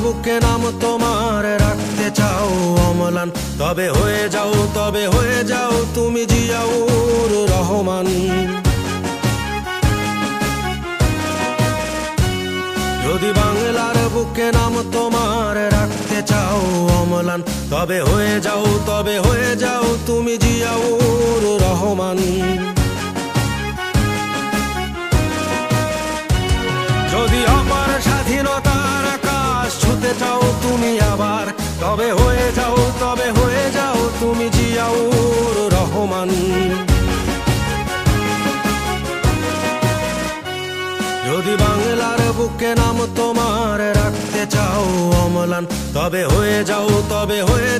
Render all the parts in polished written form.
বুকে নাম তোমার রাখতে চাও অম্লান, তবে হয়ে যাও তুমি জিয়াউর রহমান। যদি বাংলার বুকে নাম তোমার রাখতে চাও অম্লান, তবে হয়ে যাও তুমি জিয়াউর রহমান। যদি আমার স্বাধীনতার আকাশ ছুতে চাও তুমি আবার, তবে হয়ে যাও তুমি জিয়াউর রহমান। যদি বাংলার বুকে নাম তোমার রাখতে চাও অম্লান, তবে হয়ে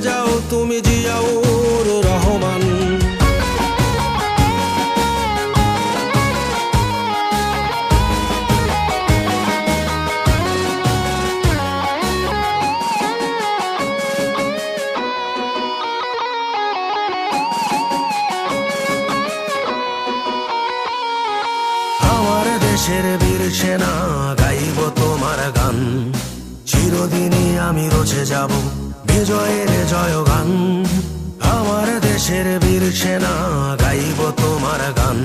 যাও তুমি জিয়াউর রহমান। দেশের বীর সেনা গাইব তোমার গান, চিরদিনই আমি রচে যাব বিজয়ের জয়গান। আমার দেশের বীর সেনা গাইব তোমার গান,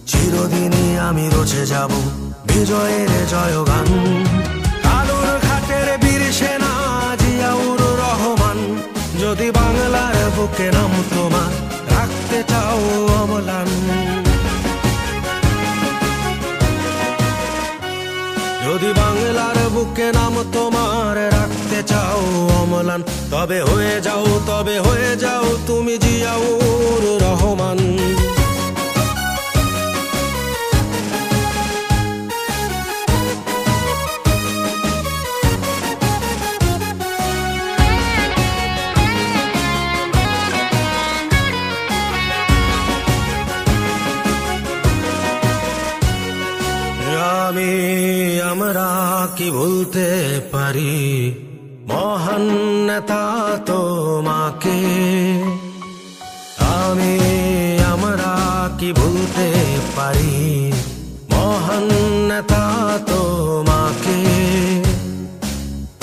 চিরদিনই আমি রচে যাব বিজয়ের জয়গান। আলোর ঘাটের বীর সেনা জিয়াউর রহমান, যদি বাংলার বুকে নাম তোমার রাখতে চাও অম্লান। যদি বাংলার বুকে নাম তোমার রাখতে চাও অম্লান, তবে হয়ে যাও তুমি জিয়াউর রহমান। আমরা কি ভুলতে পারি মহান নেতা তোমাকে, আমরা কি ভুলতে পারি মহান নেতা তোমাকে।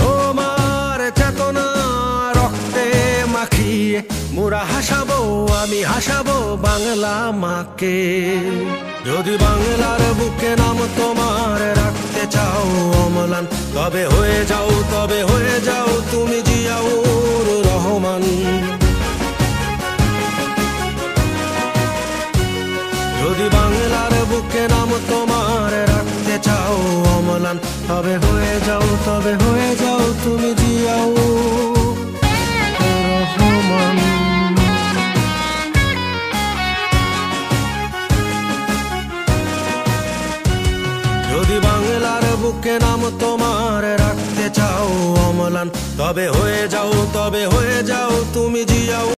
তোমার চেতনা রক্তে মাখিয়ে মোরা আমি হাসাবো বাংলা মাকে। যদি বাংলার বুকে নাম তোমার রাখতে চাও অম্লান, তবে হয়ে যাও তুমি জিয়াউর রহমান। যদি বাংলার বুকে নাম তোমার রাখতে চাও অম্লান, তবে হয়ে যাও তুমি জিয়াউর রহমান। যদি বাংলার বুকে নাম তোমার রাখতে চাও অম্লান, তবে হয়ে যাও তুমি জিয়াউর।